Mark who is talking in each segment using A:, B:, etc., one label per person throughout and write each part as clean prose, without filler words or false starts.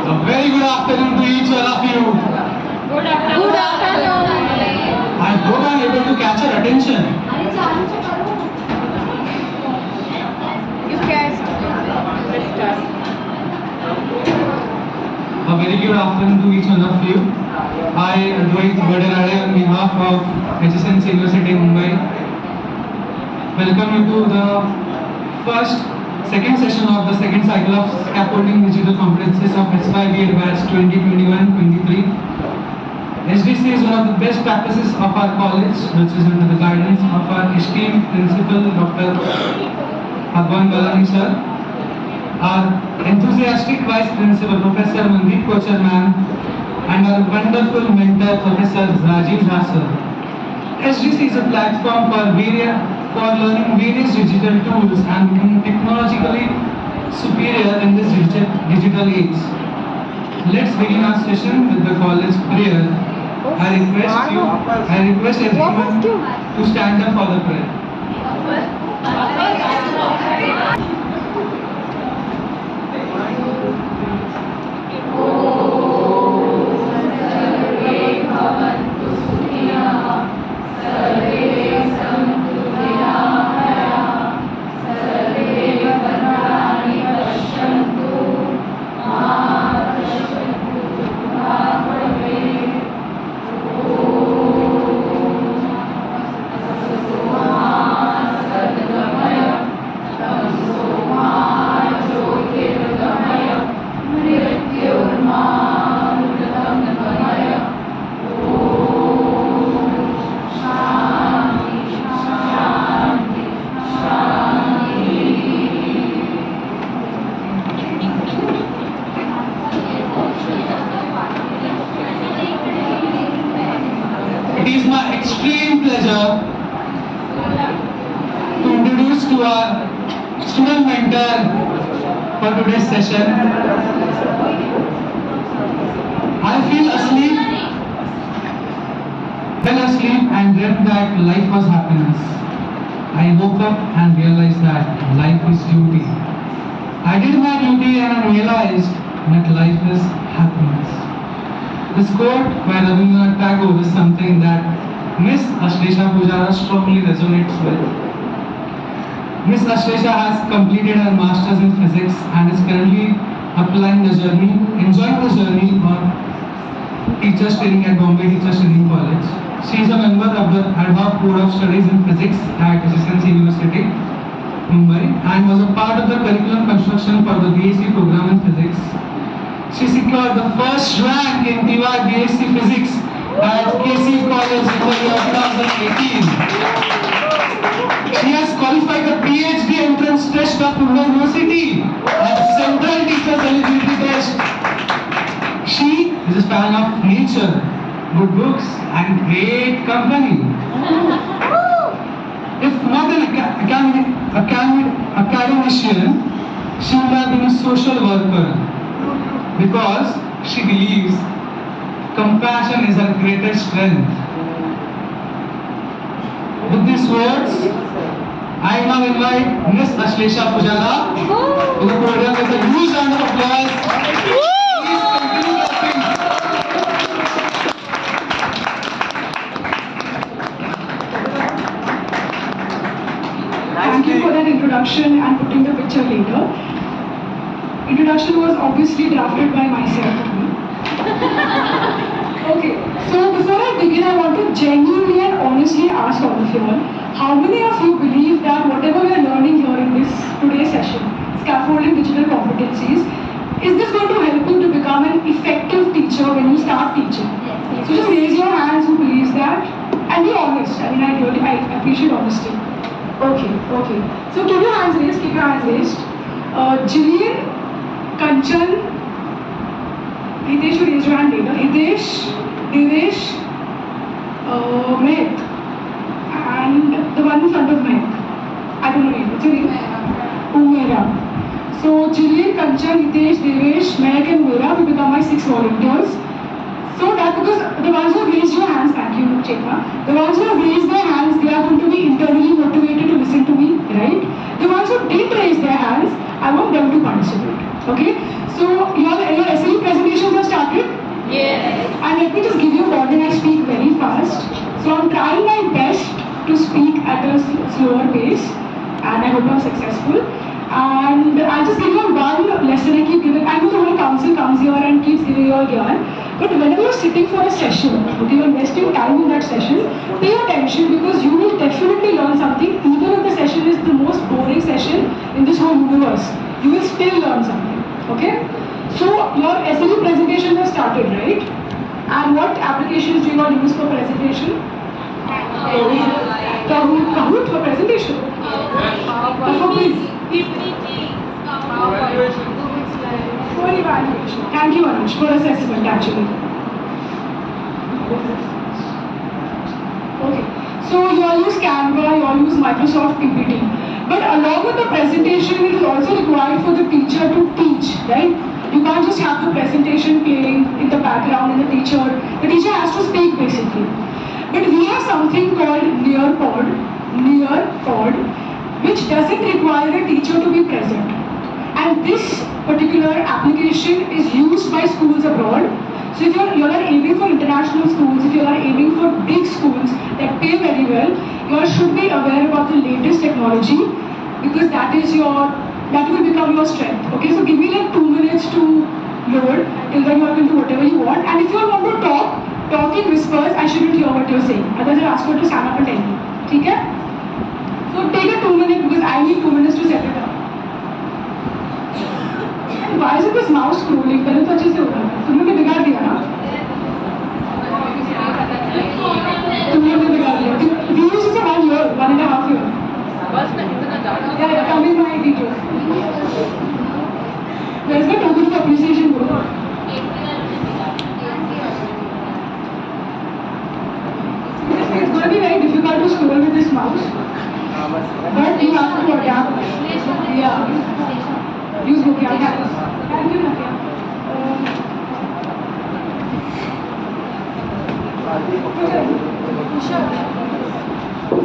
A: A very good afternoon to each one of you.
B: Good afternoon.
C: Good afternoon.
A: I hope I'm able to catch your attention.
C: You can
B: Let's start.
A: A very good afternoon to each one of you. I, Advait Vadanade, on behalf of HSNC University Mumbai, welcome you to the second session of the second cycle of scaffolding digital competencies of S5 batch 2021-23. HDC is one of the best practices of our college, which is under the guidance of our esteemed principal, Dr. Bhagwan Balani sir, our enthusiastic vice principal, Professor Mandeep Kochar ma'am, and our wonderful mentor, Professor Rajiv Jha sir. HDC is a platform for learning various digital tools and becoming technologically superior in this digital age. Let's begin our session with the college prayer. I request everyone to stand up for the prayer. It is my extreme pleasure to introduce to our student mentor for today's session. I fell asleep and dreamt that life was happiness. I woke up and realized that life is duty. I did my duty and I realized that life is happiness. This quote by Rabindranath Tagore is something that Miss Ashlesha Pujara strongly resonates with. Miss Ashlesha has completed her Masters in Physics and is currently enjoying the journey of teachers training at Bombay Teachers Training College. She is a member of the Ad hoc Board of Studies in Physics at HSNC University, Mumbai, and was a part of the curriculum construction for the BSc program in Physics. She secured the first rank in TY BSc Physics at KC College in the year 2018. She has qualified the PhD entrance test of Mumbai University at Central Teachers Eligibility Test. She is a fan of nature, good books, and great company. If not an academician, she would have been a social worker, because she believes compassion is her greatest strength. With these words, I now invite Miss Ashlesha Pujara to the podium with a huge round of applause. Please continue clapping.
D: Thank you for that introduction and putting the picture later. Introduction was obviously drafted by myself. Okay, so before I begin, I want to genuinely and honestly ask all of you all, how many of you believe that whatever we are learning here in this today's session, scaffolding digital competencies, is this going to help you to become an effective teacher when you start teaching? So just raise your hands who believes that and be honest. I appreciate honesty. Okay. So keep your hands raised, Jillian, Kanchan, Hitesh, you raise your hand later. Hitesh, Devesh, Mehak, and the one in front of Mehak. I don't know name. What's your name? Umera. So Jillian, Kanchan, Hitesh, Devesh, Mehak, and Umera will become my 6 volunteers. So that because the ones who have raised your hands, thank you, Chetna. The ones who have raised their hands, they are going to be internally motivated to listen to me, right? The ones who didn't raise their hands, I want them to participate. Okay? So your SLE presentation started?
B: Yes.
D: And let me just give you a warning, I speak very fast. So I'm trying my best to speak at a slower pace, and I hope I'm successful. And I'll just give you one lesson I keep giving. I know the whole council comes here and keeps giving you all gyan, but whenever you're sitting for a session, okay, you're investing time in that session, pay attention because you will definitely learn something, even if the session is the most boring session in this whole universe. You will still learn something, okay? So your SLE presentation has started, right? And what applications do you all use for presentation? Kahoot for presentation. For please. For evaluation. Thank you, Anush, for assessment actually. Okay. So you all use Canva, you all use Microsoft PPT. But along with the presentation, it is also required for the teacher to teach, right? You can't just have the presentation playing in the background and the teacher has to speak basically. But we have something called Nearpod, which doesn't require a teacher to be present. And this particular application is used by schools abroad. So if you are aiming for international schools, if you are aiming for big schools that pay very well, you all should be aware about the latest technology because that will become your strength. Okay, so give me like 2 minutes to load, till then you all can do whatever you want. And if you all want to talk in whispers, I shouldn't hear what you're saying. Otherwise I'll ask you to stand up and tell me. Okay? So take a 2 minutes because I need 2 minutes to set it up. And why is it this mouse scrolling? पहले तो अच्छे से हो रहा था. तुमने भी बिगाड़ दिया ना? तुमने भी बिगाड़ दिया. We used this for 1 year, 1.5 years. Yeah, come in my teacher. Where's the token of appreciation go? It's going to be very difficult to scroll with this mouse. But you have to adapt. Yeah. Use Nokia. Thank you, Nokia. Sure.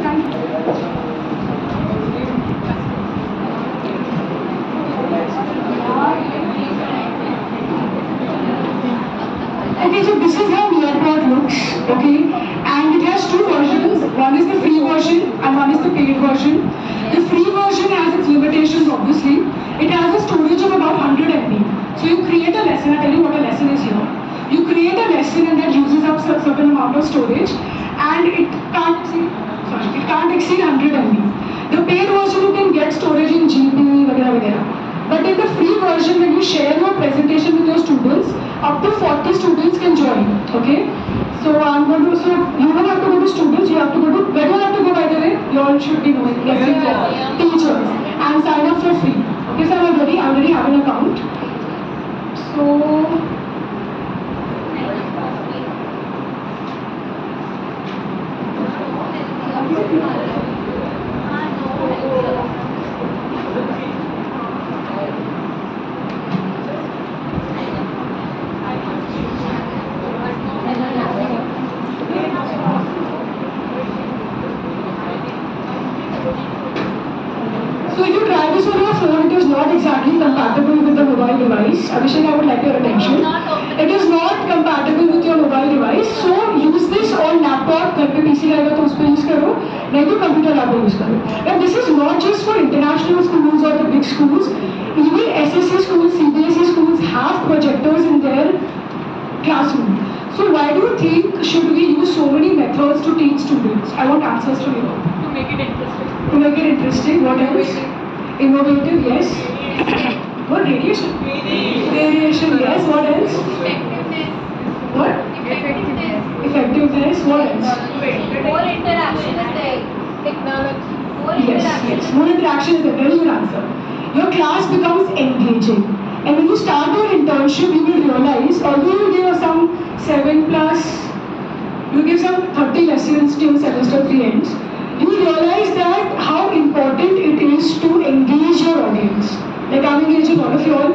D: Thank you. Okay, so this is how Nearpod looks, okay? And it has two versions. One is the free version and one is the paid version. The free version has its limitations, obviously. It has a storage of about 100 MB. So you create a lesson, I'll tell you what a lesson is here. You create a lesson and that uses up a certain amount of storage and it can't exceed 100 MB. The paid version you can get storage in GB, etc. But in the free version, when you share your presentation with your students, up to 40 students can join. Okay? So you don't have to go to students, you have to go to, where do you have to go by the way? You all should be knowing, teachers, and sign up for free. Okay, so I already have an account. So, so if you try this on your phone, it is not exactly compatible with the mobile device. Abhishek, I would like your attention. It is not compatible with your mobile device. So use this on laptop. घर पे PC रहेगा तो उस पर use करो. नहीं तो computer lab में use करो. But this is not just for international schools or the big schools. Even SSC schools, CBSE schools have projectors in their classroom. So why do you think should we use so many methods to teach students? I want answers from you.
B: To make it interesting.
D: To make it interesting, what else? Innovative, yes. What? Radiation? Radiation, yes. What else? What? Effectiveness. What else?
C: More interaction is there. Technology.
D: Yes. More interaction is a very good answer. Your class becomes engaging. And when you start your internship, you will realize, although you give some 7+, you give some 30 lessons till semester 3 ends, you realize that how important it is to engage your audience. Like I'm engaging all of you all.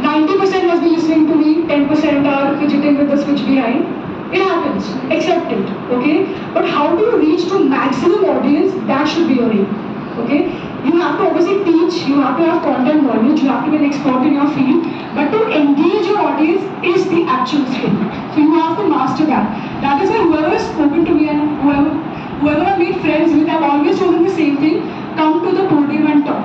D: 90% must be listening to me, 10% are fidgeting with the switch behind. It happens, accept it, okay? But how do you reach to maximum audience? That should be your aim, okay? You have to obviously teach, you have to have content knowledge, you have to be an expert in your field, but to engage your audience is the actual is why whoever has spoken to me and whoever I made friends with, I've always chosen the same thing. Come to the podium and talk.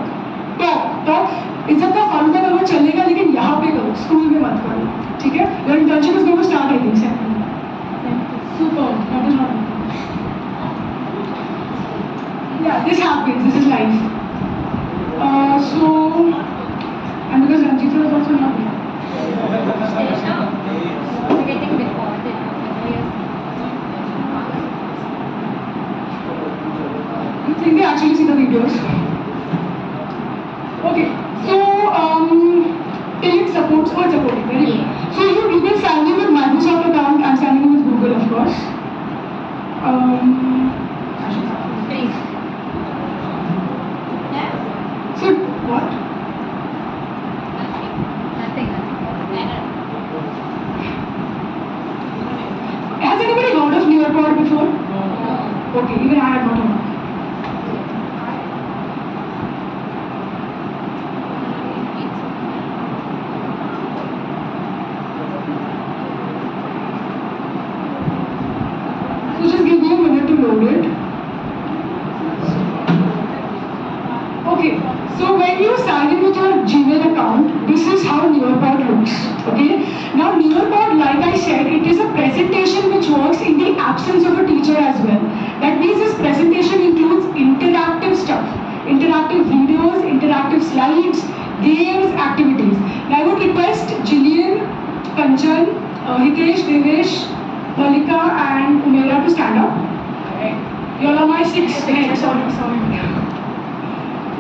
D: Talk. इज्जत का फालूदा करो चलेगा लेकिन यहाँ पे करो, school में मत करो, ठीक है? Your internship is going to start, I think, Super. That is not. Yeah, this happens. This is life. So, and because Ranjit sir is also not here.
C: Getting recorded.
D: You think they actually see the videos? Okay, so it supports or supporting, very good. So you can sign in with Microsoft account and signing in with Google, of course.
C: Please.
D: So what?
C: Nothing.
D: Has anybody heard of Nearpod before?
C: No.
D: Okay, even I had not heard. So just give me a minute to load it. Okay, so when you sign in with your Gmail account, this is how Nearpod looks. Okay, now Nearpod, like I said, it is a presentation which works in the absence of a teacher as well. That means this presentation includes interactive stuff, interactive videos, interactive slides, games, activities. Now I would request Jillian, Kanchan, Hitesh, Devesh, Malika and Umera to stand up. You all are my six. Sorry.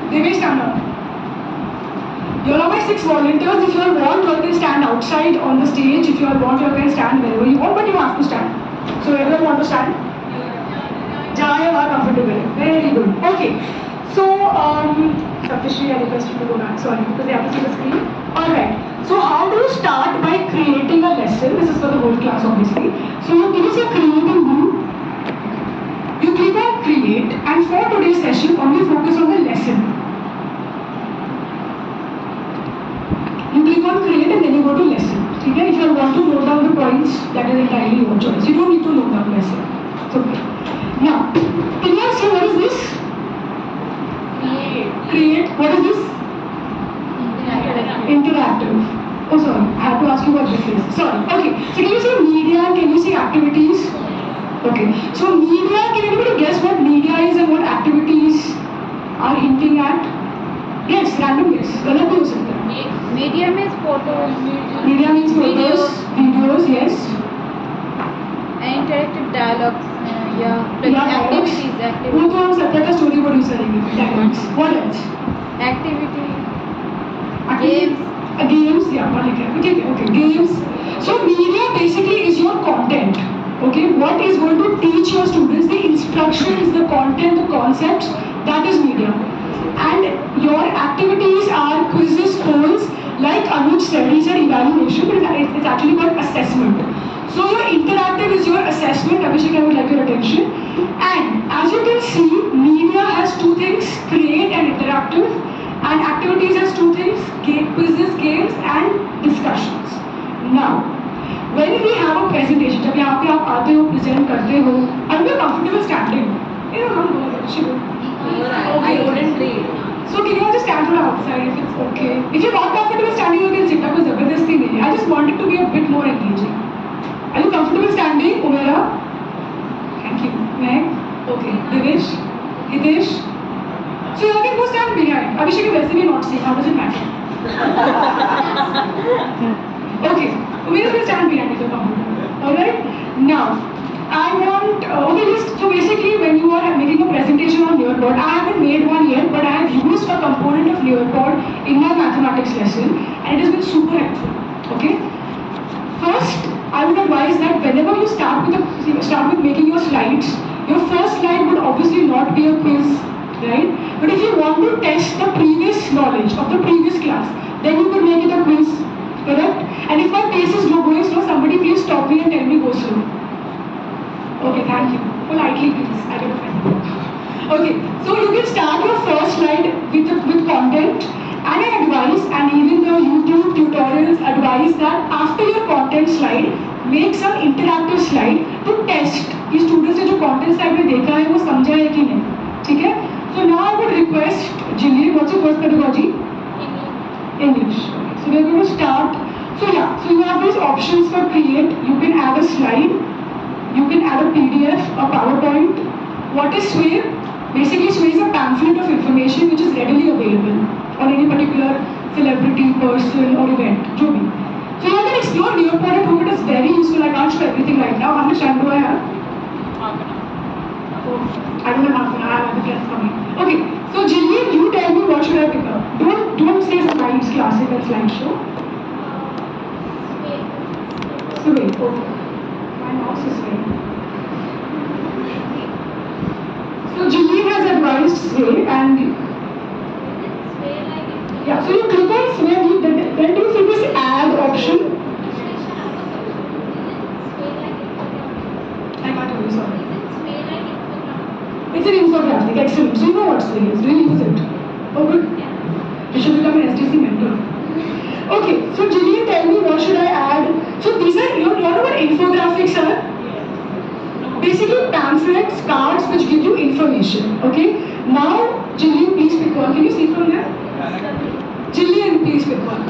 D: Devesh, stand up. You all are my six volunteers. If you all want, you all can stand outside on the stage. If you all want, you all can stand wherever you want, but you have to stand. So everyone want to stand? Jaya, you are comfortable. Very good. Okay. So, officially I request you to go back. Sorry, because they have to see the screen. Alright. So how do you start by creating a lesson? This is for the whole class, obviously. So it is a creating group. You click on create, and for today's session, only focus on the lesson. You click on create and then you go to lesson. Okay? If you want to note down the points, that is entirely your choice. You don't need to note down lesson. It's okay. Now, can you see what is this? Create. What is this? Interactive. Oh, sorry. I have to ask you what this is. Sorry. Okay. So can you see media? Can you see activities? Okay. So media. Can anybody guess what media is and what activities are hinting at? Yes. Random guess. गलत भी हो सकता है.
C: Media means photos.
D: Media means photos, videos. Yes.
C: Interactive dialogues.
D: Yeah,
C: Activities.
D: वो तो हम सत्तर का स्टोरी प्रोड्यूस करेंगे. Dialogues. What else?
C: Activity.
D: Games. Games. Yeah. Okay. Games. So media basically is your content. Okay. What is going to teach your students? The instructions, the content, the concepts. That is media. And your activities are quizzes, polls, like Anuj said, he said evaluation, but it's actually called assessment. So your interactive is your assessment. Abhishek, I would like your attention. And as you can see, media has two things, create and interactive, and activities has two things, quizzes, games and discussions. Now, when we have a presentation, जब यहाँ पे आप आते हो, present करते हो, are you comfortable standing? You know,
C: I wouldn't read.
D: So can you all just stand from outside if it's okay? If you're not comfortable standing, you can sit up. कोई जबरदस्ती नहीं है. I just want it to be a bit more engaging. Are you comfortable standing, Umera? Thank you. Meg? Okay. Devesh? Hitesh? So you all can go stand behind. Abhishek, you वैसे भी not see. How does it matter? Okay. Umera will stand behind if you're comfortable. Alright? Now, I want, so basically when you are making a presentation on Nearpod, I haven't made one yet, but I have used a component of Nearpod in my mathematics lesson and it has been super helpful. Okay? First, I would advise that whenever you start with making your slides, your first slide would obviously not be a quiz, right? But if you want to test the previous knowledge of the previous class, then you could make it a quiz, correct? And if my pace is going slow, somebody please stop me and tell me go slow. Okay, thank you. Politely, please. I don't offend you. Okay, so you can start your first slide with content And I advise, and even the YouTube tutorials advise that after your content slide, make some interactive slide to test कि students ने जो content slide में देखा है वो समझा है कि नहीं, ठीक है? So now I would request Jillian, what's your first pedagogy? English. So we are going to start. So yeah, so you have these options for create. You can add a slide, you can add a PDF, a PowerPoint. What is Sway? Basically, Sway is a pamphlet of information which is readily available on any particular celebrity, person, or event. जो भी. So you can explore Nearpod at home. It is very useful. I can't show everything right now. How much time do I have? I don't have half an hour. I have other friends coming. Okay. So Jillian, you tell me what should I pick up? Don't say slides, classic and slideshow. So wait. Okay. My mouse is way. So Jillian has advised Sway and yeah. So you click on Sway. Then do you see this add option? I can't tell you. Sorry. It's an infographic. Excellent. So you know what Sway is. Do you use it? Oh good. You should become an SDC mentor. Okay. So Jillian, tell me what should I add? So these are you know what infographics are? Basically pamphlets, cards which give you information. Okay. Now Jillian, please pick one. Can you see from there? Jillian, please pick one.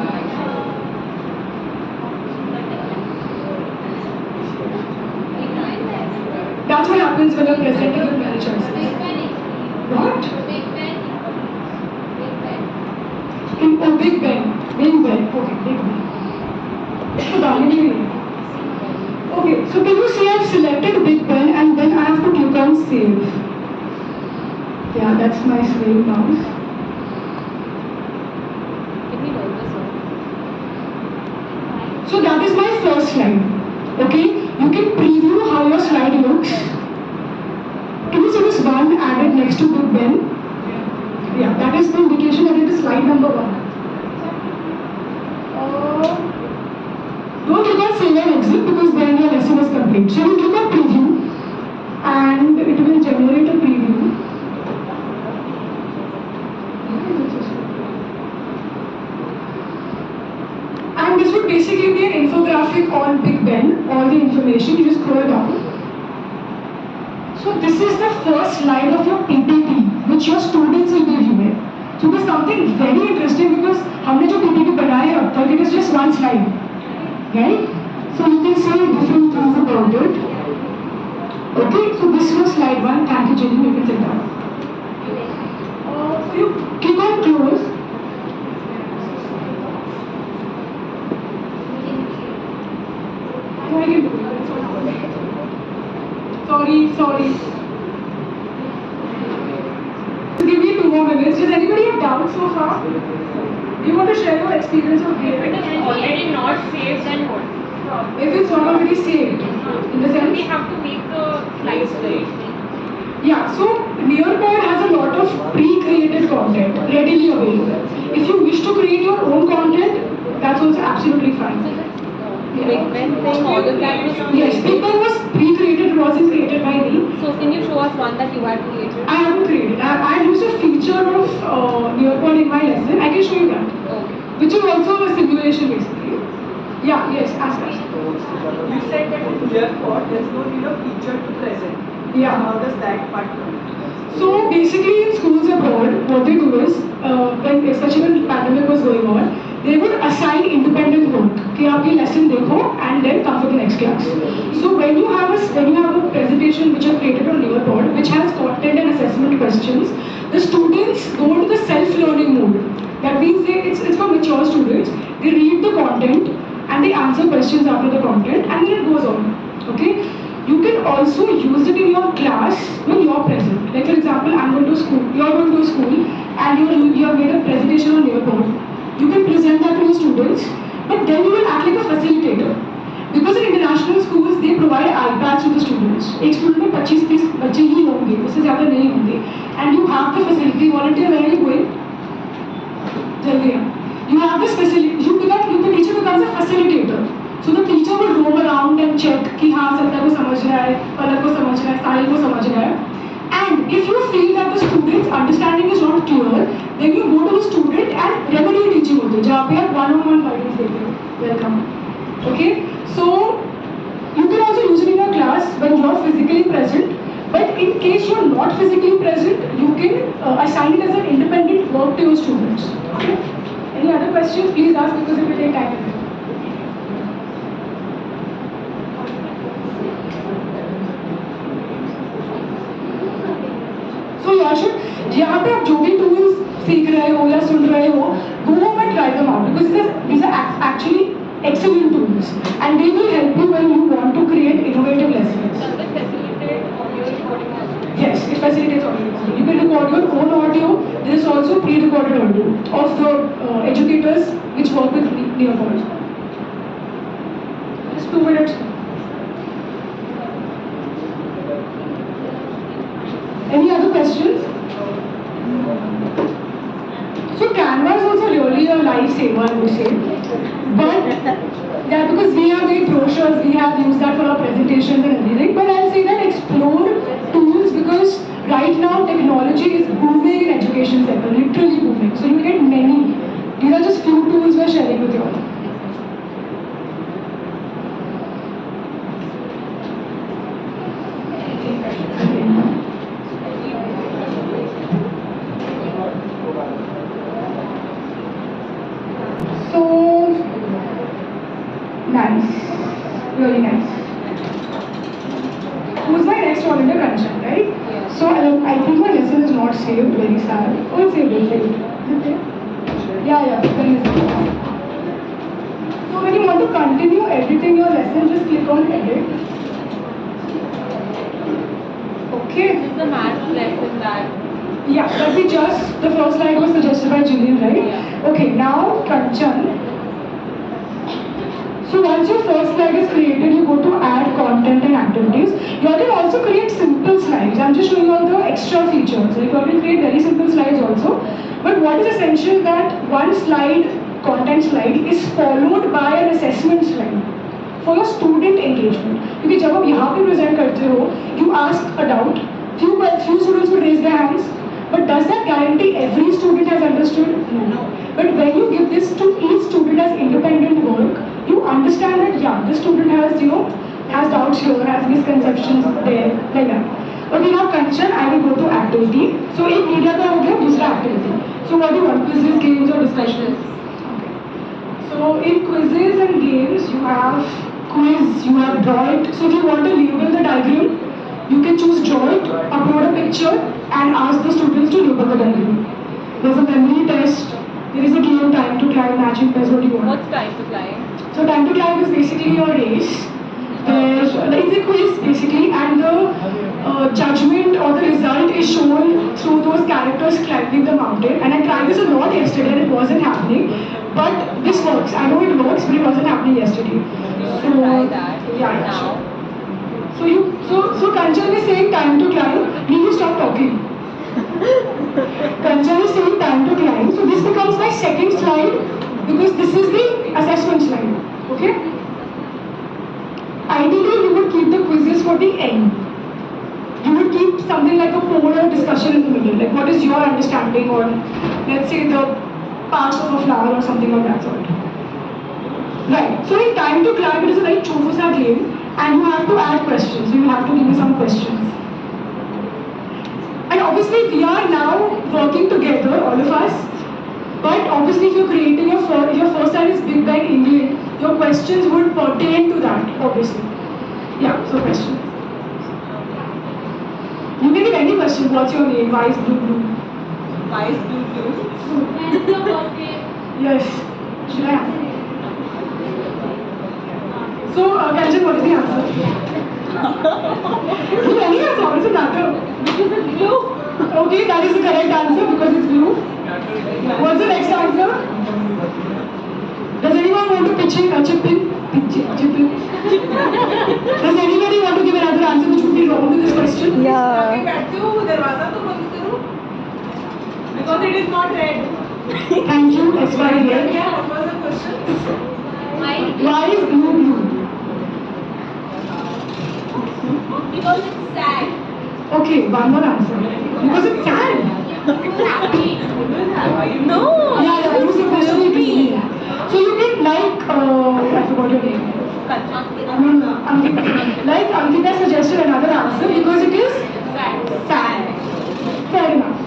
D: That's what happens when you're presenting with many choices. What? Oh, Big Ben. Big Ben. Okay, Big Ben. So, darling, okay, so can you see I've selected Big Ben and then I have to click on save. Yeah, that's my slave mouse. So that is my first slide. Okay, you can preview how your slide looks. Can you see this one added next to Big Ben? Yeah, that is the indication that it is slide number 1. Don't click on save and exit because then your lesson is complete. So you click on preview and it will generate a preview. And this would basically be an infographic on Big Ben, all the information. You just scroll down. So this is the first slide of your PPT, which your students will be viewing. So there's something very interesting because हमने जो PPT बनाया अब तक, it is just one slide, right? So you can say different things about it. Okay, so this was slide 1. Thank you, Jenny. You can sit down. So you click on close. I can do it. Sorry. Give me 2 more minutes. Does anybody have doubts so far? You want to share your experience of
B: If it
D: creating?
B: is already not saved, then what?
D: If it's not already saved, in the
B: Then we
D: sense?
B: have to make the slides, right?
D: Yeah, so Nearpod has a lot of pre-created content readily available. If you wish to create your own content, that's also absolutely fine.
C: Big Ben thing, all of that was
D: Yes, paper was pre-created, it wasn't created by me.
C: So can you show us one that you had created?
D: I haven't created. I used a feature of Nearpod in my lesson. I can show you that.
C: Okay.
D: Which is also a simulation basically. Yeah, yes, ask us.
E: You said that in Nearpod there's no need of teacher to present.
D: Yeah.
E: How does that part come?
D: So basically in schools abroad, what they do is, when especially when the pandemic was going on, they would assign independent work. कि आप ये lesson देखो and then come for the next class. So when you have a presentation which are created on Nearpod, which has content and assessment questions, the students go into the self-learning mode. That means it's for mature students. They read the content and they answer questions after the content, and then it goes on. Okay. You can also use it in your class when you're present. Like for example, I'm going to school, you're going to school, and you have made a presentation on Nearpod. You can present that to your students, but then you will act like a facilitator. Because in international schools, they provide iPads to the students. एक student में 25-30 बच्चे ही होंगे, उससे ज़्यादा नहीं होंगे. And you have the facility. Volunteer, where are you going? जल्दी आओ. You have this facility. The teacher becomes a facilitator. So the teacher will roam around and check कि हाँ सत्ता को समझ रहा है, पलक को समझ रहा है, साहिल को समझ रहा है. And if you feel that the student's understanding is not clear, then you go to the student and remedial teaching होती है जहाँ पे आप one-on-one guidance देते हो. Welcome. Okay. So you can also use it in your class when you are physically present. But in case you are not physically present, you can assign it as an independent work to your students. Okay. Any other questions? Please ask because it will take time. So Yashik, यहाँ पे आप जो भी tools सीख रहे हो या सुन रहे हो, go home and try them out because these are actually excellent tools and they will help you when you want to create innovative lessons.
B: Does it facilitate audio recording also?
D: Yes, it facilitates audio recording. You can record your own audio. There is also pre-recorded audio of the educators which work with Nearpod. Just 2 minutes. Any other questions? So Canva is also really a lifesaver, I would say. But yeah, because we have made brochures, we have used that for our presentations and everything. But I'll say that explore tools because right now technology is booming in education sector, literally booming. So you get many. These are just few tools we're sharing with you all. So nice, really nice. Who's my next volunteer? Kanchan, right?
C: Yes.
D: So I think my lesson is not saved. Very sad. Oh, it's saved. It's saved. Is it there? Yeah. Then it's saved. So when you want to continue editing your lesson, just click on edit. Okay.
C: This is the math lesson that.
D: Yeah, that we just, the first slide was suggested by Jillian, right?
C: Yeah.
D: Okay, now Kanchan. So once your first slide is created, you go to add content and activities. You can also create simple slides. I'm just showing you all the extra features. Like you can create very simple slides also. But what is essential that one slide, content slide, is followed by an assessment slide for your student engagement. क्योंकि जब आप यहाँ पे present करते हो, you ask a doubt. Few students would raise their hands. But does that guarantee every student has understood? No. But when you give this to each student as independent work, you understand that yeah, this student has has doubts here, has misconceptions there, like that. Okay, now Kanchan, I will go to activity. So एक media का हो गया, दूसरा activity. So what do you want? Quizzes, games, or discussions? Okay. So in quizzes and games, you have quiz, you have draw it. So if you want to label the diagram, you can choose draw it, upload a picture, and ask the students to label the diagram. There's a memory test. There is a game, time to climb, matching test. What do you want?
C: What's time to climb?
D: So time to climb is basically your race. It's a quiz basically, and the judgment or the result is shown through those characters climbing the mountain. And I tried this a lot yesterday, and it wasn't happening. But this works. I know it works, but it wasn't happening yesterday.
C: You should try that
D: Yeah.
C: now.
D: So Kanchan is saying time to climb. Need to stop talking. Kanchan is saying time to climb. So this becomes my second slide because this is the assessment slide. Okay. Ideally, you would keep the quizzes for the end. You would keep something like a poll or discussion in the middle. Like what is your understanding on, let's say, the parts of a flower or something of that sort. Right. So in time to climb, it is a very chofusa game. And you have to add questions. You have to give me some questions. And obviously, we are now working together, all of us. But obviously, if you're creating your first slide is Big Bang England, your questions would pertain to that, obviously. Yeah, so questions. You can give any question. What's your name? Why is blue blue?
C: Why is blue blue?
D: Yes. Should I answer? So, Kanchan, what is the answer? Give any answer, what does it matter?
C: Because it's blue.
D: Okay, that is the correct answer because it's blue. What's the next answer? Does anyone want to chip in? Does anybody want to give another answer which would be wrong with this question?
C: Yeah.
E: Because it is not red.
D: Thank you, that's why here.
E: Yeah, what was the question?
D: Why is blue blue?
C: Because it's sad.
D: Okay. Okay, one more answer. Because it's sad.
C: No.
D: Yeah, yeah, it was supposed to be dreamy. So you did like, I forgot your name. Ankita. Like Ankita suggested another answer because it is sad. Fair enough.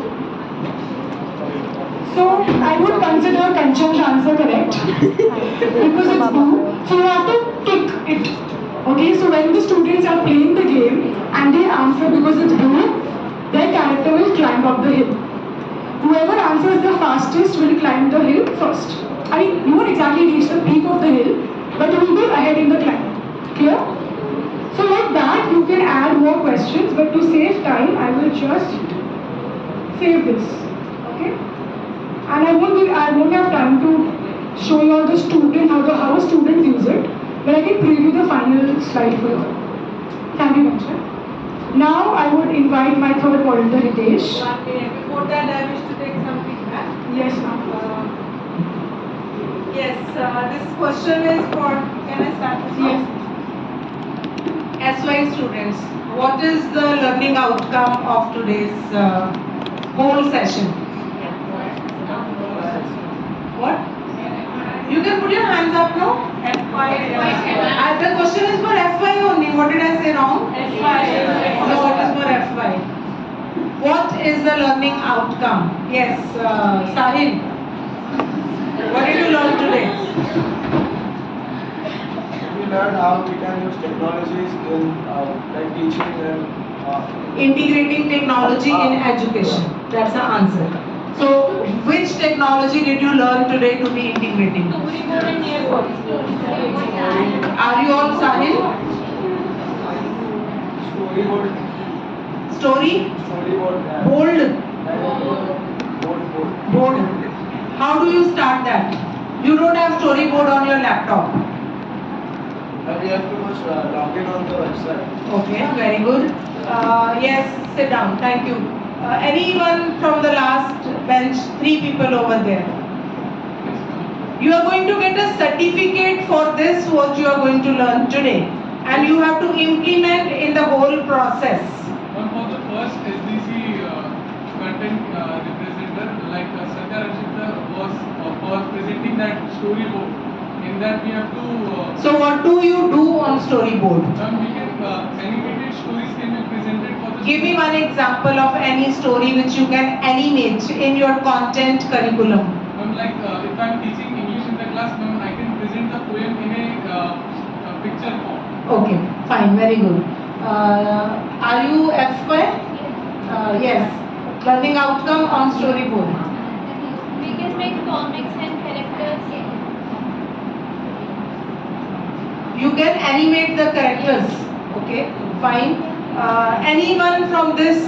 D: So I would consider Kanchan's answer correct because it's blue. So you have to tick it. Okay, so when the students are playing the game and they answer because it's blue, their character will climb up the hill. Whoever answers the fastest will climb the hill first. I mean, you won't exactly reach the peak of the hill, but you will be ahead in the climb. Clear? So like that, you can add more questions, but to save time, I will just save this. Okay? And I won't have time to show you all the student, how a student views it, but I can preview the final slide for you all. Thank you, Kanchan. Now I would invite my third volunteer, Hitesh.
E: 1 minute. Before that, I wish to take some feedback.
D: Yes, ma'am.
E: Yes, this question is for, can I start this
D: Yes.
E: SY students, what is the learning outcome of today's whole session? What? You can put your hands up now. FY. The question is for FY only. What did I say wrong? FY. No, it is for FY. What is the learning outcome? Yes, Sahil. What did you learn today?
F: We learned how we can use technologies in like teaching and
E: Integrating technology in education. That's the answer. So, which technology did you learn today to be integrating? Are you all Sahil?
F: storyboard,
E: Story?
F: storyboard,
E: Bold.
F: board.
E: Board. How do you start that? You don't have storyboard on your laptop.
F: We have to first log in on the website.
E: Okay, very good. Yes, sit down. Thank you. Anyone from the last bench? 3 people over there. You are going to get a certificate for this, what you are going to learn today. And you have to implement in the whole process.
G: One for the first SDC content representative, like Satya Rachita was presenting that storyboard. In that we have to.
E: So what do you do on storyboard?
G: We can animated stories can be presented for the.
E: Give me one example of any story which you can animate in your content curriculum.
G: Like if I'm teaching English in the class, I can present the poem in a picture form.
E: Okay, fine, very good. Are you FY? Yes. Learning outcome on storyboard.
B: We can make comics and characters.
E: You can animate the characters. Okay, fine. Anyone from this?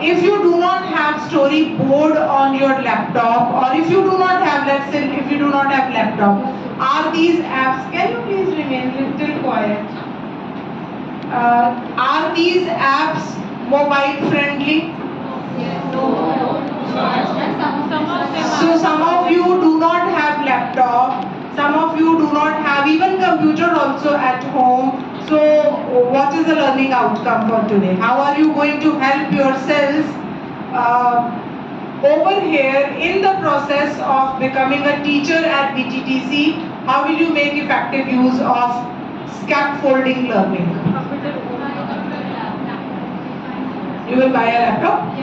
E: If you do not have storyboard on your laptop, or if you do not have, let's say, if you do not have laptop, are these apps? Can you please remain little quiet? Are these apps mobile friendly? So some of you do not have laptop. Some of you do not have even computer also at home. So what is the learning outcome for today? How are you going to help yourselves over here in the process of becoming a teacher at BTTC? How will you make effective use of scaffolding learning? You will buy a laptop?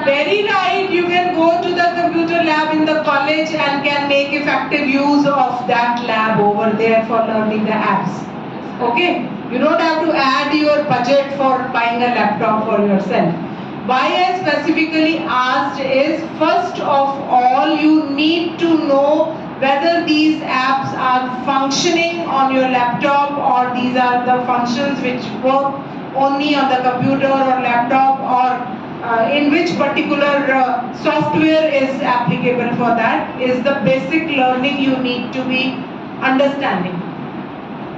E: Very right, you can go to the computer lab in the college and can make effective use of that lab over there for learning the apps. Okay, you don't have to add your budget for buying a laptop for yourself. Why I specifically asked is, first of all, you need to know whether these apps are functioning on your laptop or these are the functions which work only on the computer or laptop, or in which particular software is applicable for that, is the basic learning you need to be understanding.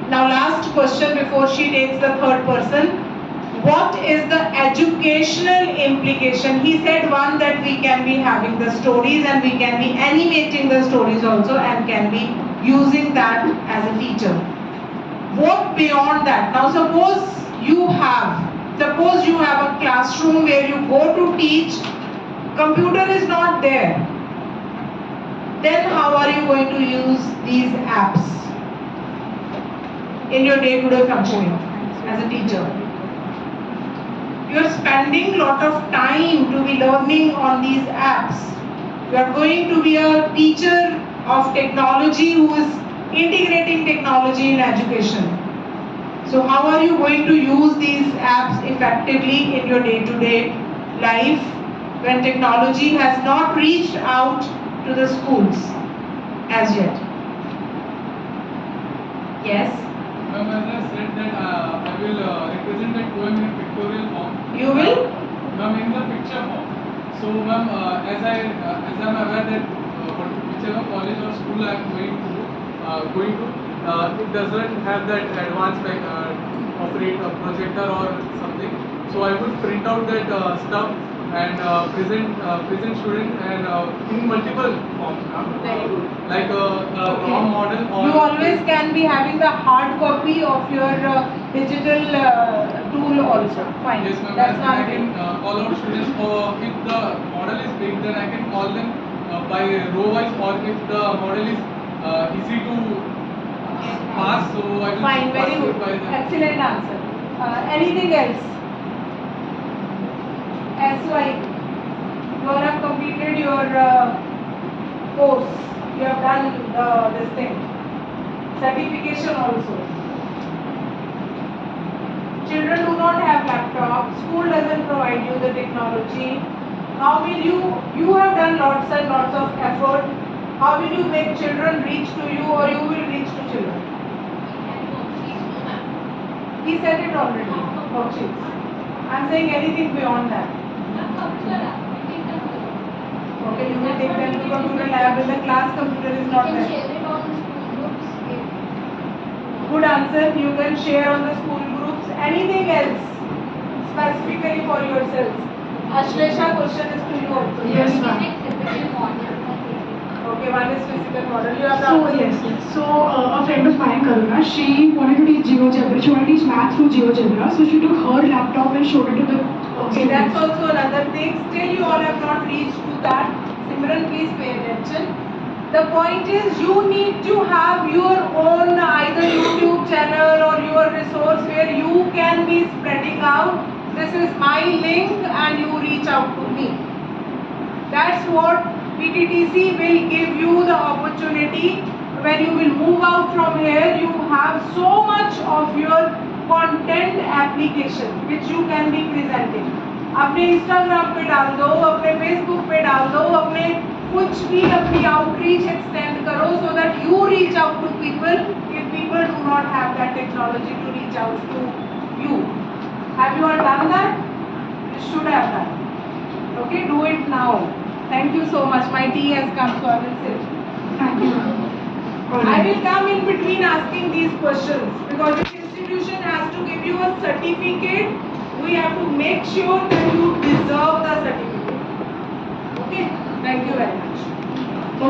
E: Now last question before she takes the third person. What is the educational implication? He said one, that we can be having the stories and we can be animating the stories also and can be using that as a teacher. Work beyond that. Now suppose you have a classroom where you go to teach, computer is not there. Then how are you going to use these apps in your day-to-day functioning as a teacher? You are spending lot of time to be learning on these apps. You are going to be a teacher of technology who is integrating technology in education. So how are you going to use these apps effectively in your day-to-day life when technology has not reached out to the schools as yet? Yes?
G: Ma'am, as I said that I will represent that poem in pictorial form.
E: You will?
G: Ma'am, in the picture form. So, ma'am, as I'm aware that whichever college or school I'm going to, it doesn't have that advanced operate a projector or something. So I would print out that stuff and present student and in multiple forms.
E: Very good.
G: Like a raw model or
E: You always can be having the hard copy of your digital tool also. Fine.
G: Yes, ma'am.
E: That's
G: And
E: not
G: I can call out students for if the model is big, then I can call them by row wise, or if the model is easy to pass, so I will
E: Fine,
G: pass
E: very
G: it
E: good.
G: by them.
E: Excellent answer. Anything else? SY, you all have completed your course. You have done this thing. Certification also. Children do not have laptop. School doesn't provide you the technology. How will you have done lots and lots of effort. How will you make children reach to you, or you will reach to children? He said it already. Worksheets. I'm saying anything beyond that. Okay, you will take them to computer lab. In the class, computer is not there.
B: share it on school groups.
E: Good answer. You can share on the school groups. Anything else specifically for yourselves? Ashlesha, question is to you also.
D: Yes, ma'am.
E: Okay, one is physical model. You have the
D: So
E: answer.
D: yes. So a friend of mine, Karuna, she wanted to teach GeoGebra. She wanted to teach math through GeoGebra. So she took her laptop and showed it to the
E: Okay, that's
D: students.
E: also another thing. Still, you all have not reached to that. Simran, please pay attention. The point is, you need to have your own either YouTube channel or your resource where you can be spreading out. This is my link, and you reach out to me. That's what PTTC will give you the opportunity. When you will move out from here, you have so much of your content application which you can be presenting. अपने Instagram पे डाल दो, अपने Facebook पे डाल दो, अपने कुछ भी अपनी outreach extend करो so that you reach out to people if people do not have that technology to reach out to you. Have you all done that? You should have done. Okay, do it now. Thank you so much. My tea has come, so I will sit.
D: Thank you.
E: I will come in between asking these questions because if institution has to give you a certificate, we have to make sure that you deserve the certificate. Okay, thank you very much.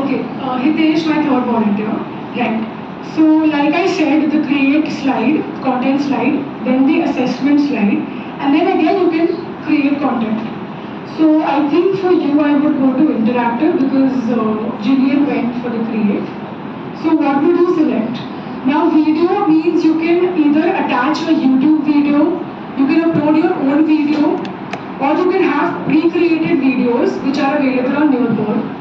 D: Okay, Hitesh, my third volunteer. Right. So, like I said, the create slide, content slide, then the assessment slide, and then again you can create content. So, I think for you, I would go to interactive because Jillian went for the create. So, what would you select? Now, video means you can either attach a YouTube video, you can upload your own video, or you can have pre-created videos which are available on Nearboard.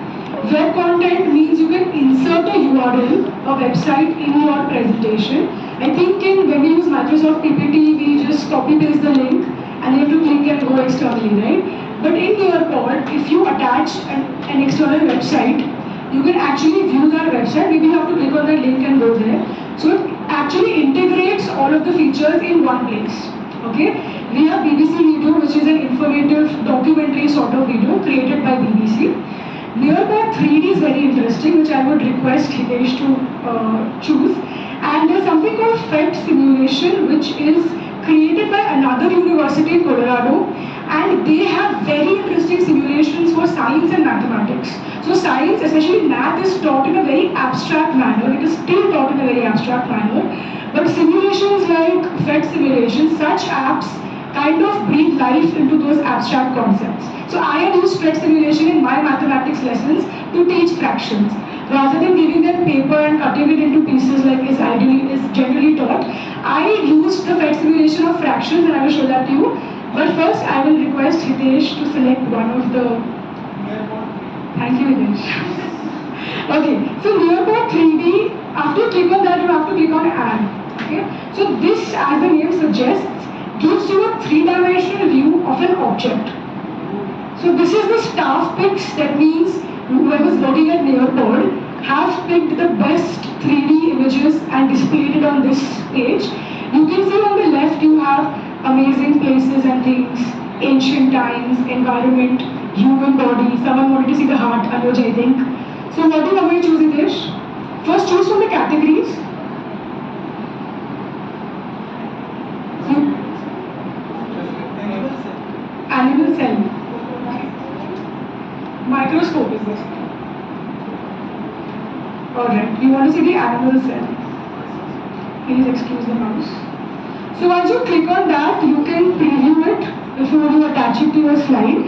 D: Web content means you can insert a URL, a website in your presentation. I think when we use Microsoft PPT, we just copy paste the link and you have to click and go externally, right? But in Nearboard, if you attach an external website, you can actually view that website. Maybe you have to click on that link and go there. So it actually integrates all of the features in one place. Okay? We have BBC Video, which is an informative documentary sort of video created by BBC. Nearboard 3D is very interesting, which I would request Hitesh to choose. And there's something called PhET simulation, which is created by another university in Colorado, and they have very interesting simulations for science and mathematics. So science, especially math, is taught in a very abstract manner. It is still taught in a very abstract manner. But simulations like PhET simulations, such apps kind of breathe life into those abstract concepts. So I have used PhET simulation in my mathematics lessons to teach fractions. Rather than giving them paper and cutting it into pieces like is generally taught, I used the PhET simulation of fractions, and I will show that to you. But first, I will request Hitesh to select one of the. Thank you, Hitesh. Okay, so nearboard 3D. After you click on that, you have to click on Add. Okay, so this, as the name suggests, gives you a three-dimensional view of an object. So this is the staff picks. That means whoever is working at Nearpod have picked the best 3D images and displayed it on this page. You can see on the left you have amazing places and things, ancient times, environment, human body. Someone wanted to see the heart, Anuj, I think. So what do you want me to choose, Hitesh? First choose from the categories. Animal cell. Microscope is this. Alright, you want to see the animal cell. Please excuse the mouse. So once you click on that, you can preview it before you attach it to your slide.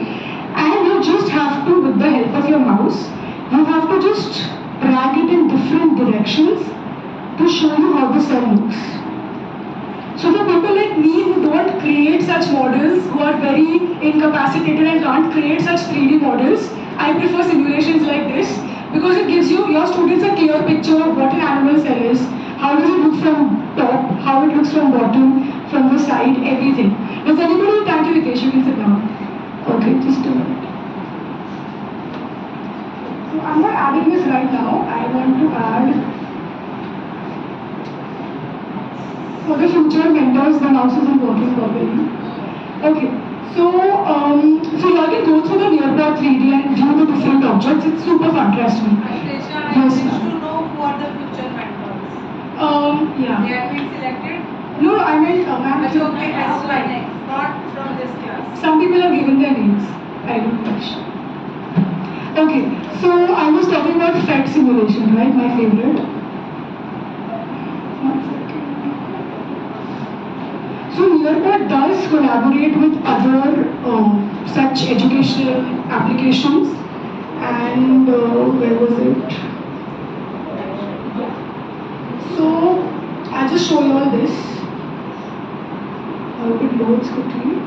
D: And you just have to, with the help of your mouse, you have to just drag it in different directions to show you how the cell looks. So for people like me who don't create such models, who are very incapacitated and can't create such 3D models, I prefer simulations like this because it gives your students a clear picture of what an animal cell is, how does it look from top, how it looks from bottom, from the side, everything. Does anybody, thank you Hitesh, you can sit down. Okay, just a minute. So I'm not adding this right now, I want to add. For the future mentors, the mouse isn't working properly. Okay, so you all can go through the Nearpod 3D and view the different objects. It's super fun, trust me.
C: Ashlesha,
D: Yes,
C: I wish
D: ma'am.
C: to know who are the future mentors.
D: Yeah.
C: They have been selected?
D: No, I meant, ma'am.
C: Achha, okay, as well. Not from this class.
D: Some people have given their names. I don't touch. Okay, so I was talking about PhET simulation, right? My favorite. One second. So Nearpod does collaborate with other such educational applications, and where was it? So I'll just show you all this. I hope it loads quickly.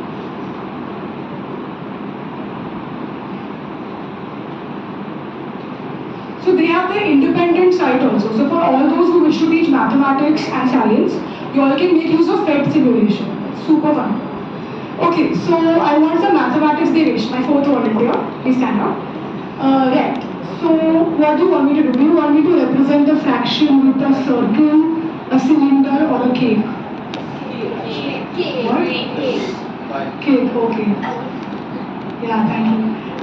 D: So they have their independent site also. So for all those who wish to teach mathematics and science, you all can make use of PhET simulation. Super fun. Okay, so I want some mathematics Devesh, my fourth volunteer. Please stand up. Right. So what do you want me to do? Do you want me to represent the fraction with a circle, a cylinder, or a cake? What? Cake, okay. Yeah, thank you.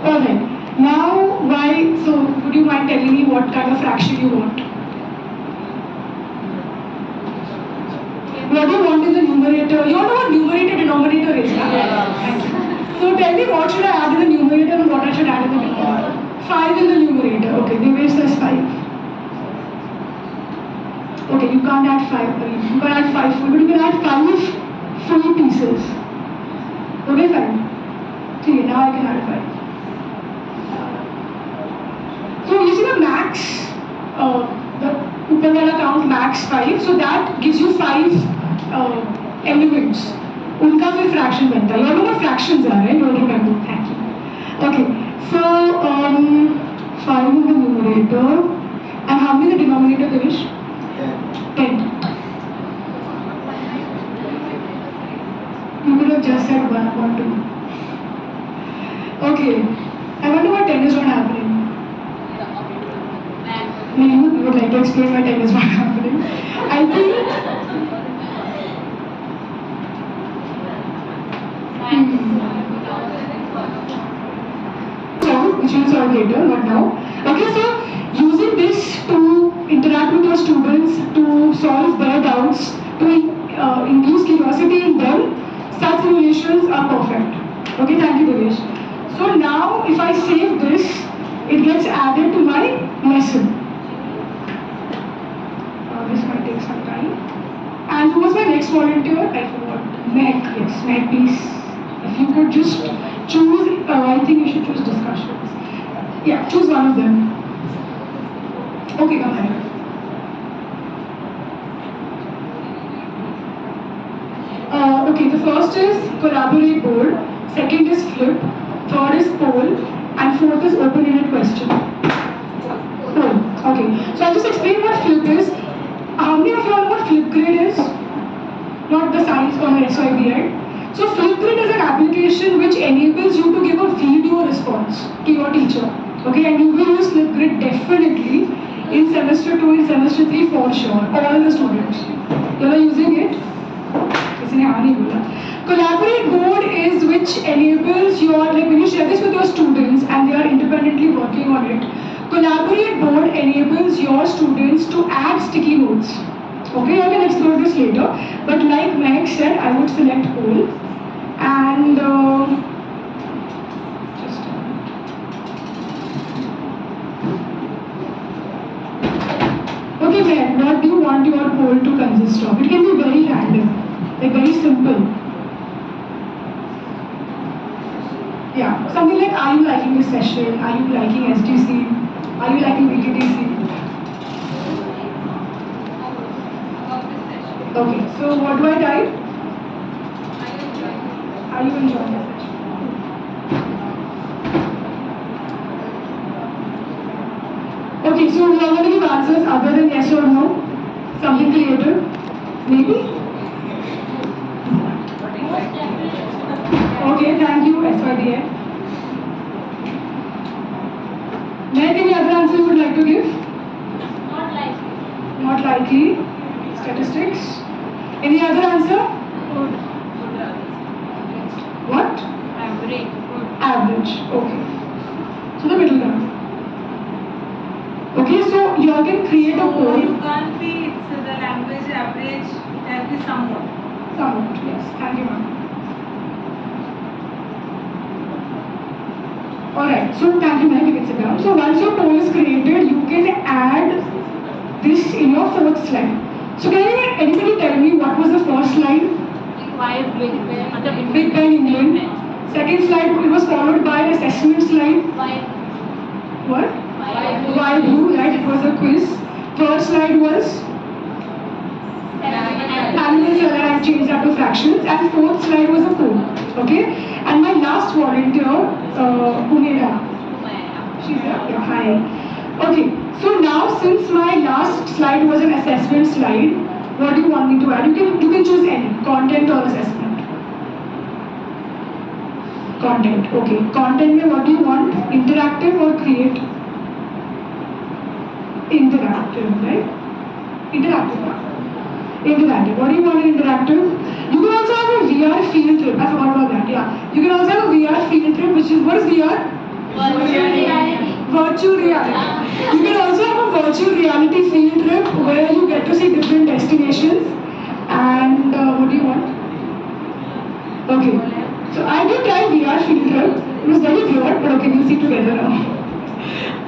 D: Alright. Now, why? So, would you mind telling me what kind of fraction you want? What do you want in the numerator? You all know what numerator denominator is, right?
C: Yes.
D: Thank you. So tell me what should I add in the numerator and what I should add in the denominator? 5 in the numerator. Okay, Devesh says 5. Okay, you can't add 5. You can't add 5 full, but you can add 5 full pieces. Okay, fine. Okay, now I can add 5. So you see the max, the ऊपर वाला count max 5, so that gives you 5 elements. उनका फिर fraction बनता है. You all know what fractions are, right? You all remember. Thank you. Okay, so 5 in the numerator, and how many in the denominator, Devesh? 10. You could have just said 1 or 2. Okay, I wonder what 10 is not happening. You would like to explain why 10 is not happening? I think. Which will solve later, not now. Okay, so using this to interact with your students, to solve their doubts, to induce curiosity in them, explanations are perfect. Okay, thank you, Dinesh. So now, if I save this, it gets added to my lesson. This might take some time. And who was my next volunteer? I forgot. Meg. Yes, Meg, please. If you could just choose, I think you should choose discussions. Yeah, choose one of them. Okay, come ahead. Okay, the first is collaborate board, second is flip, third is poll, and fourth is open-ended question. Poll. Okay, so I'll just explain what flip is. How many of you all know what Flipgrid is? Not the science or SYBI. So Flipgrid is an application which enables you to give a video response to your teacher. Okay, and you will use Flipgrid definitely in semester 2, in semester 3 for sure. All the students. You are using it? Collaborate board is which enables your, like when you share this with your students and they are independently working on it, collaborate board enables your students to add sticky notes. Okay, I can explore this later, but like Meg said, I would select poll and just a minute. Okay, Meg, what do you want your poll to consist of? It can be very random, like very simple. Yeah, something like, are you liking this session? Are you liking SDC? Are you liking BTTC? Okay, so what do I type? Are you enjoying the session? Okay, so we are going to give answers other than yes or no. Something creative? Maybe? Okay, thank you, SYDA. Meg, any other answer you would like to give?
B: Not likely.
D: Not likely. Statistics. Any other answer? What?
B: Average.
D: Average. Okay. So the middle ground. Okay, so you all can create a
C: So
D: poll.
C: you can't be, it's the language average, it has to be somewhat.
D: Somewhat, yes. Thank you, ma'am. Alright, so thank you, ma'am. You can sit down. So once your poll is created, you can add this in your fourth slide. So can anybody tell me what was the first slide?
B: Why is Big Ben?
D: Big Ben England. Second slide, it was followed by an assessment slide.
B: Why?
D: What?
B: Why?
D: Why blue, right? It was a quiz. Third slide was animal cell and I changed that to fractions. And fourth slide was a poll. Okay? And my last volunteer, Umeera. She's there? Yeah, hi. Okay, so now since my last slide was an assessment slide, what do you want me to add? You can choose any, content or assessment. Content, okay. Content mein what do you want? Interactive or create? Interactive, right? Interactive. Interactive. What do you want in interactive? You can also have a VR field trip. I forgot about that, yeah. You can also have a VR field trip, which is, what is VR?
B: Virtual reality.
D: Virtual reality. You can also have a virtual reality field trip where you get to see different destinations. And what do you want? Okay. So I did try VR field trip. It was very weird, but okay, we'll see together now.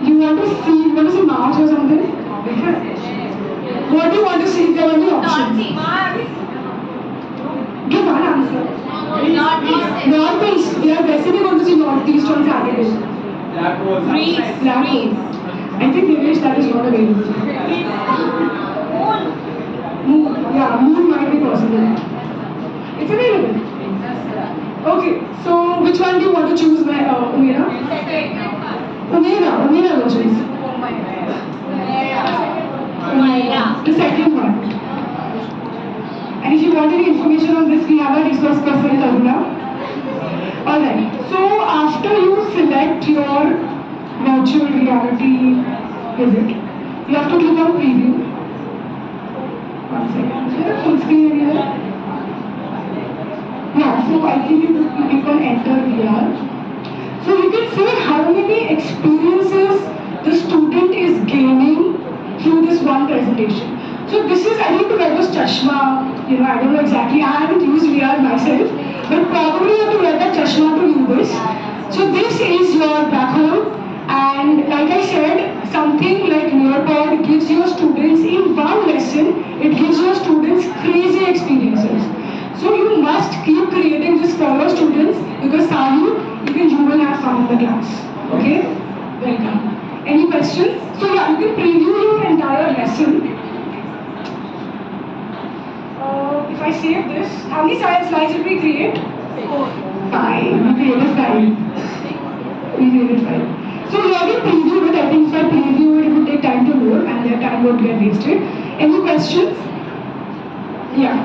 D: You want to see Mars or something? What do you want to see? There are many options. Give one answer.
B: Northeast.
D: Northeast. We are basically going to see Northeast on Saturday.
B: Greece.
D: Black hole. I think Devesh, that is not available. Moon. Yeah, moon might be possible. It's available. Okay, so which one do you want to choose, Umeera? Umeera will choose. The second one. And if you want any information on this, we have a resource person, Taruna. Alright, so after you select your virtual reality visit, you have to click on preview. One second. Is there a full screen anywhere? Yeah, so I think you click on enter VR. So you can see how many experiences the student is gaining through this one presentation. So this is, I think, to get those chashma, I don't know exactly, I haven't used VR myself, but probably you have to wear that chashma to do this. So this is your back home, and like I said, something like Nearpod gives your students in one lesson, it gives your students crazy experiences. So you must keep creating this for your students because Sahil, even you will have fun in the class. Okay? Welcome. Any questions? So yeah, you can preview your entire lesson. If I save this, how many slides did we create? 5. We created 5. We created 5. So we already previewed it. I think if I preview it, it would take time to load and their time would get wasted. Any questions? Yeah.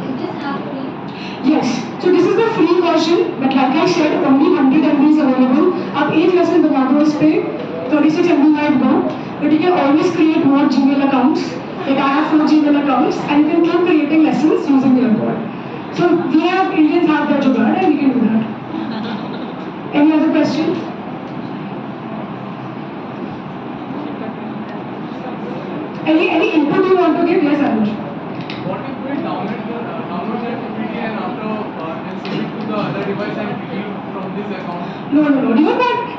B: Is this app free?
D: Yes. So this is the free version, but like I said, only 100 MB is available. आप एक lesson बना दो इस पे 36 MB might go, but you can always create more Gmail accounts. Like I have 4 Gmail accounts, and you can keep creating lessons using Nearpod. So we have Indians have that jugaad, and we can do that. Any other questions? Any input you want to give? Yes, Anuj.
G: What if we download that PPT and after and save it to the other device and delete from this account?
D: No.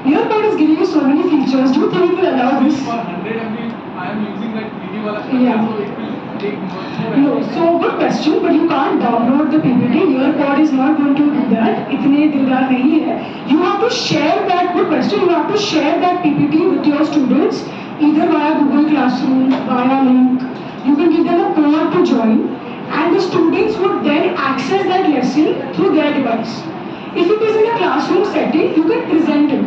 D: Nearpod is giving you so many features. Do you think it will allow this?
G: For 100 MB, I am using that PD wala
D: Yeah.
G: so it will take much more.
D: No, so good question, but you can't download the PPT. Nearpod is not going to do that. इतने दिलदार नहीं है. You have to share that. Good question. You have to share that PPT with your students, either via Google Classroom, via link. You can give them a code to join, and the students would then access that lesson through their device. If it is in a classroom setting, you can present it.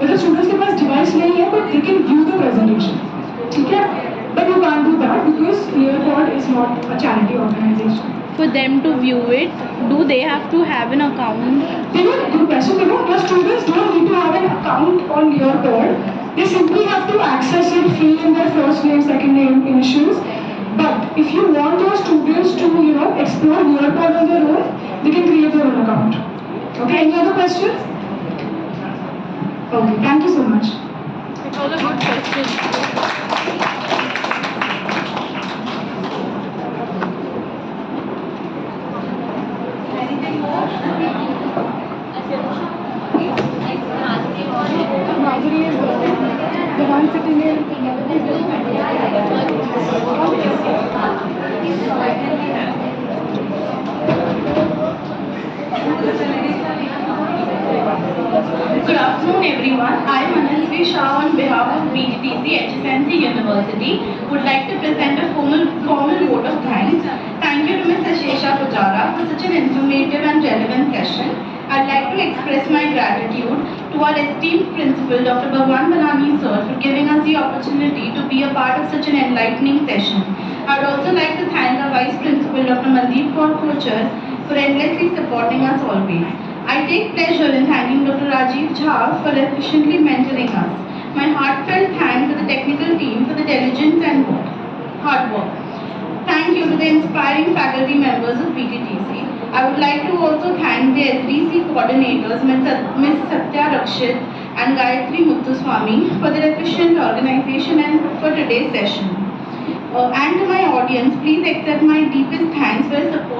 D: वैसे students के पास device नहीं है, but they can view the presentation. ठीक है? But you can't do that because Nearpod is not a charity organization.
H: For them to view it, do they have to have an account?
D: Good question. Your students don't need to have an account on Nearpod. They simply have to access it, fill in their first name, second name, initials. But if you want your students to, explore Nearpod on their own, they can create their own account. Okay. Any other questions? Okay. Thank you so much.
H: It was a good question.
B: Anything more?
D: Madhuri is the one sitting in.
I: Good afternoon everyone. I am Anusri Shah on behalf of BGTC HSNC University would like to present a formal vote of thanks. Thank you to Ms. Ashesha Pujara for such an informative and relevant session. I'd like to express my gratitude to our esteemed principal Dr. Bhagwan Balani sir for giving us the opportunity to be a part of such an enlightening session. I'd also like to thank our vice principal Dr. Mandeep Kaur Kochar for endlessly supporting us always. I take pleasure in thanking Dr. Rajiv Jha for efficiently mentoring us. My heartfelt thanks to the technical team for the diligence and hard work. Thank you to the inspiring faculty members of BGTC. I would like to also thank the SDC coordinators, Ms. Satya Rakshit and Gayatri Muthuswamy for their efficient organization and for today's session. And to my audience, please accept my deepest thanks for your support.